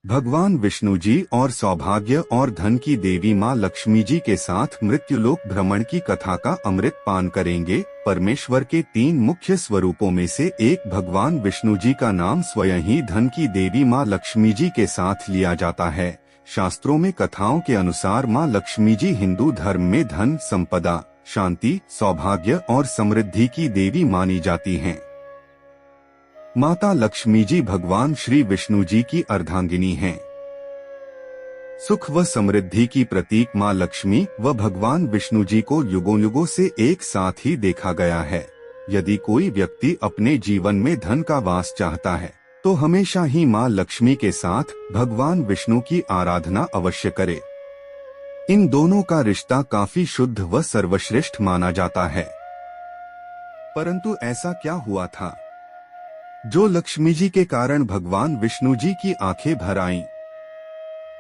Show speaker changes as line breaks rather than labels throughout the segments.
भगवान विष्णु जी और सौभाग्य और धन की देवी माँ लक्ष्मी जी के साथ मृत्युलोक भ्रमण की कथा का अमृत पान करेंगे। परमेश्वर के 3 मुख्य स्वरूपों में से एक भगवान विष्णु जी का नाम स्वयं ही धन की देवी माँ लक्ष्मी जी के साथ लिया जाता है। शास्त्रों में कथाओं के अनुसार माँ लक्ष्मी जी हिंदू धर्म में धन, संपदा, शांति, सौभाग्य और समृद्धि की देवी मानी जाती हैं। माता लक्ष्मी जी भगवान श्री विष्णु जी की अर्धांगिनी हैं। सुख व समृद्धि की प्रतीक माँ लक्ष्मी व भगवान विष्णु जी को युगों युगों से एक साथ ही देखा गया है। यदि कोई व्यक्ति अपने जीवन में धन का वास चाहता है तो हमेशा ही माँ लक्ष्मी के साथ भगवान विष्णु की आराधना अवश्य करे। इन दोनों का रिश्ता काफी शुद्ध व सर्वश्रेष्ठ माना जाता है। परंतु ऐसा क्या हुआ था जो लक्ष्मी जी के कारण भगवान विष्णु जी की आंखें भर आईं?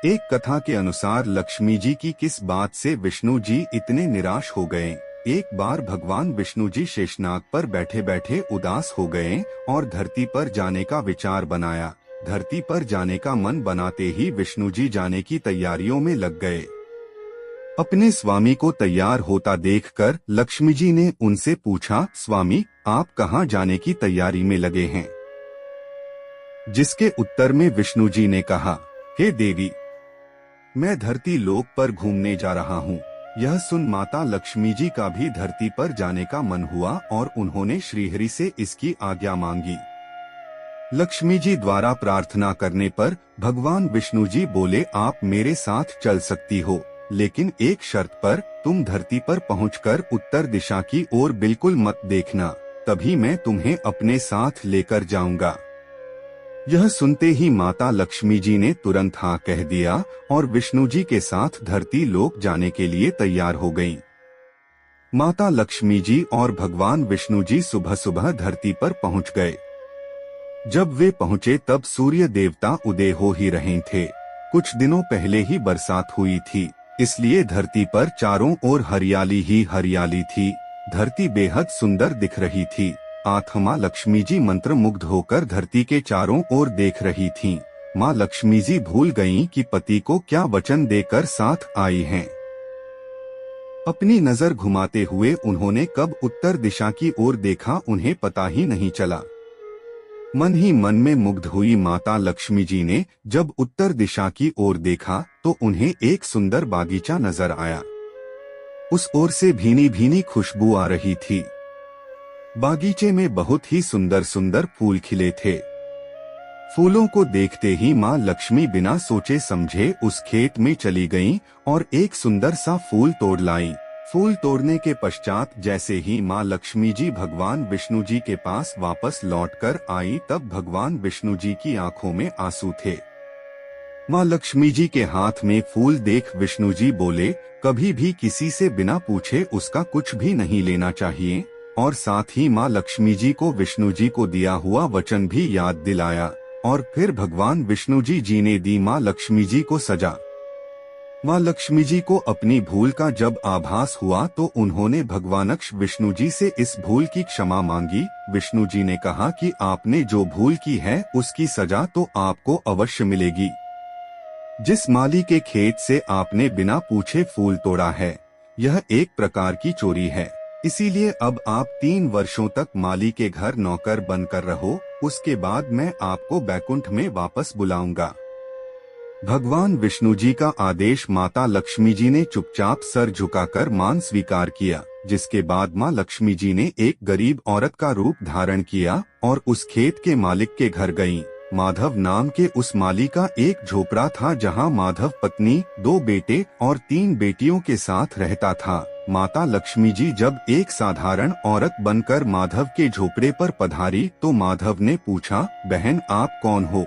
एक कथा के अनुसार लक्ष्मी जी की किस बात से विष्णु जी इतने निराश हो गए। एक बार भगवान विष्णु जी शेषनाग पर बैठे बैठे उदास हो गए और धरती पर जाने का विचार बनाया। धरती पर जाने का मन बनाते ही विष्णु जी जाने की तैयारियों में लग गए। अपने स्वामी को तैयार होता देखकर लक्ष्मी जी ने उनसे पूछा, स्वामी आप कहाँ जाने की तैयारी में लगे हैं? जिसके उत्तर में विष्णु जी ने कहा, हे देवी, मैं धरती लोक पर घूमने जा रहा हूँ। यह सुन माता लक्ष्मी जी का भी धरती पर जाने का मन हुआ और उन्होंने श्रीहरि से इसकी आज्ञा मांगी। लक्ष्मी जी द्वारा प्रार्थना करने पर भगवान विष्णु जी बोले, आप मेरे साथ चल सकती हो, लेकिन एक शर्त पर, तुम धरती पर पहुंचकर उत्तर दिशा की ओर बिल्कुल मत देखना, तभी मैं तुम्हें अपने साथ लेकर जाऊंगा। यह सुनते ही माता लक्ष्मी जी ने तुरंत हाँ कह दिया और विष्णु जी के साथ धरती लोक जाने के लिए तैयार हो गईं। माता लक्ष्मी जी और भगवान विष्णु जी सुबह सुबह धरती पर पहुंच गए। जब वे पहुंचे तब सूर्य देवता उदय हो ही रहे थे। कुछ दिनों पहले ही बरसात हुई थी, इसलिए धरती पर चारों ओर हरियाली ही हरियाली थी। धरती बेहद सुंदर दिख रही थी। माँ लक्ष्मी जी मंत्र मुग्ध होकर धरती के चारों ओर देख रही थीं। माँ लक्ष्मी जी भूल गईं कि पति को क्या वचन देकर साथ आई हैं। अपनी नजर घुमाते हुए उन्होंने कब उत्तर दिशा की ओर देखा उन्हें पता ही नहीं चला। मन ही मन में मुग्ध हुई माता लक्ष्मी जी ने जब उत्तर दिशा की ओर देखा तो उन्हें एक सुंदर बागीचा नजर आया। उस ओर से भीनी भीनी खुशबू आ रही थी। बागीचे में बहुत ही सुंदर सुंदर फूल खिले थे। फूलों को देखते ही माँ लक्ष्मी बिना सोचे समझे उस खेत में चली गईं और एक सुंदर सा फूल तोड़ लाईं। फूल तोड़ने के पश्चात जैसे ही माँ लक्ष्मी जी भगवान विष्णु जी के पास वापस लौटकर आई तब भगवान विष्णु जी की आंखों में आंसू थे। माँ लक्ष्मी जी के हाथ में फूल देख विष्णु जी बोले, कभी भी किसी से बिना पूछे उसका कुछ भी नहीं लेना चाहिए। और साथ ही माँ लक्ष्मी जी को विष्णु जी को दिया हुआ वचन भी याद दिलाया और फिर भगवान विष्णु जी ने दी माँ लक्ष्मी जी को सजा। माँ लक्ष्मी जी को अपनी भूल का जब आभास हुआ तो उन्होंने भगवानक्ष विष्णु जी से इस भूल की क्षमा मांगी। विष्णु जी ने कहा कि आपने जो भूल की है उसकी सजा तो आपको अवश्य मिलेगी। जिस माली के खेत से आपने बिना पूछे फूल तोड़ा है, यह एक प्रकार की चोरी है। इसीलिए अब आप 3 वर्षों तक माली के घर नौकर बनकर रहो, उसके बाद मैं आपको बैकुंठ में वापस बुलाऊंगा। भगवान विष्णु जी का आदेश माता लक्ष्मी जी ने चुपचाप सर झुकाकर मान स्वीकार किया, जिसके बाद माँ लक्ष्मी जी ने एक गरीब औरत का रूप धारण किया और उस खेत के मालिक के घर गईं। माधव नाम के उस माली का एक झोपड़ा था जहां माधव पत्नी, 2 बेटे और 3 बेटियों के साथ रहता था। माता लक्ष्मी जी जब एक साधारण औरत बनकर माधव के झोपड़े पर पधारी तो माधव ने पूछा, बहन आप कौन हो?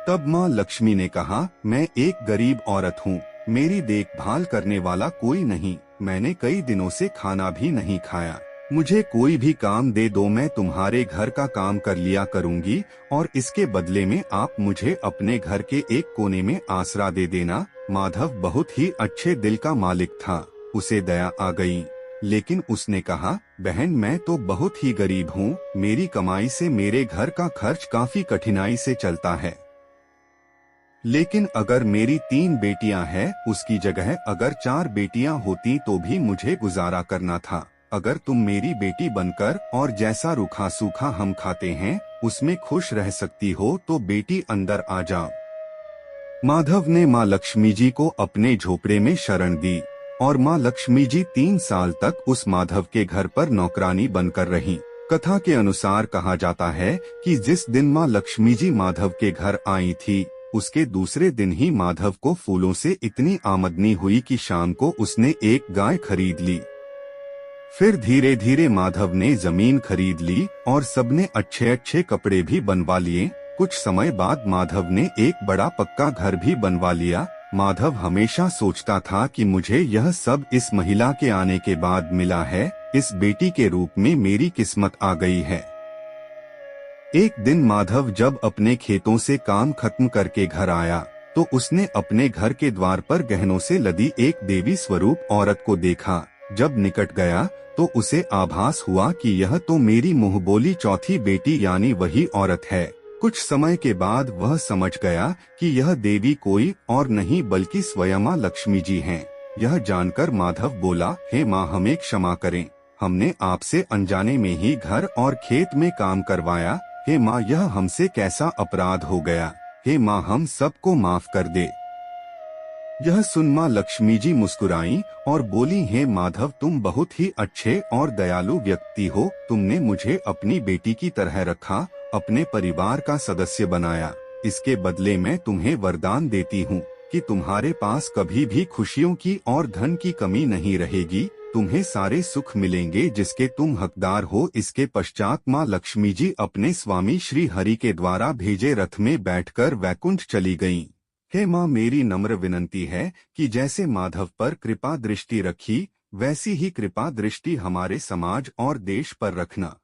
तब माँ लक्ष्मी ने कहा, मैं एक गरीब औरत हूँ, मेरी देखभाल करने वाला कोई नहीं, मैंने कई दिनों से खाना भी नहीं खाया, मुझे कोई भी काम दे दो, मैं तुम्हारे घर का काम कर लिया करूँगी और इसके बदले में आप मुझे अपने घर के एक कोने में आसरा दे देना। माधव बहुत ही अच्छे दिल का मालिक था, उसे दया आ गई, लेकिन उसने कहा, बहन मैं तो बहुत ही गरीब हूँ, मेरी कमाई से मेरे घर का खर्च काफी कठिनाई से चलता है। लेकिन अगर मेरी 3 बेटियां हैं, उसकी जगह अगर 4 बेटियां होती तो भी मुझे गुजारा करना था। अगर तुम मेरी बेटी बनकर और जैसा रूखा सूखा हम खाते हैं उसमें खुश रह सकती हो तो बेटी अंदर आ जाओ। माधव ने माँ लक्ष्मी जी को अपने झोपड़े में शरण दी और माँ लक्ष्मी जी 3 साल तक उस माधव के घर पर नौकरानी बनकर रहीं। कथा के अनुसार कहा जाता है कि जिस दिन माँ लक्ष्मी जी माधव के घर आई थी, उसके दूसरे दिन ही माधव को फूलों से इतनी आमदनी हुई कि शाम को उसने एक गाय खरीद ली। फिर धीरे धीरे माधव ने जमीन खरीद ली और सबने अच्छे अच्छे कपड़े भी बनवा लिए। कुछ समय बाद माधव ने एक बड़ा पक्का घर भी बनवा लिया। माधव हमेशा सोचता था कि मुझे यह सब इस महिला के आने के बाद मिला है, इस बेटी के रूप में मेरी किस्मत आ गई है। एक दिन माधव जब अपने खेतों से काम खत्म करके घर आया तो उसने अपने घर के द्वार पर गहनों से लदी एक देवी स्वरूप औरत को देखा। जब निकट गया तो उसे आभास हुआ कि यह तो मेरी मुंहबोली चौथी बेटी यानी वही औरत है। कुछ समय के बाद वह समझ गया कि यह देवी कोई और नहीं बल्कि स्वयं माँ लक्ष्मी जी हैं। यह जानकर माधव बोला, हे माँ, हमें क्षमा करें, हमने आपसे अनजाने में ही घर और खेत में काम करवाया। हे माँ, यह हमसे कैसा अपराध हो गया। हे माँ, हम सबको माफ कर दे। यह सुन माँ लक्ष्मी जी मुस्कुराईं और बोली, हे माधव, तुम बहुत ही अच्छे और दयालु व्यक्ति हो। तुमने मुझे अपनी बेटी की तरह रखा, अपने परिवार का सदस्य बनाया। इसके बदले मैं तुम्हें वरदान देती हूँ कि तुम्हारे पास कभी भी खुशियों की और धन की कमी नहीं रहेगी। तुम्हें सारे सुख मिलेंगे जिसके तुम हकदार हो। इसके पश्चात माँ लक्ष्मी जी अपने स्वामी श्री हरि के द्वारा भेजे रथ में बैठकर वैकुंठ चली गईं। हे माँ, मेरी नम्र विनंती है कि जैसे माधव पर कृपा दृष्टि रखी, वैसी ही कृपा दृष्टि हमारे समाज और देश पर रखना।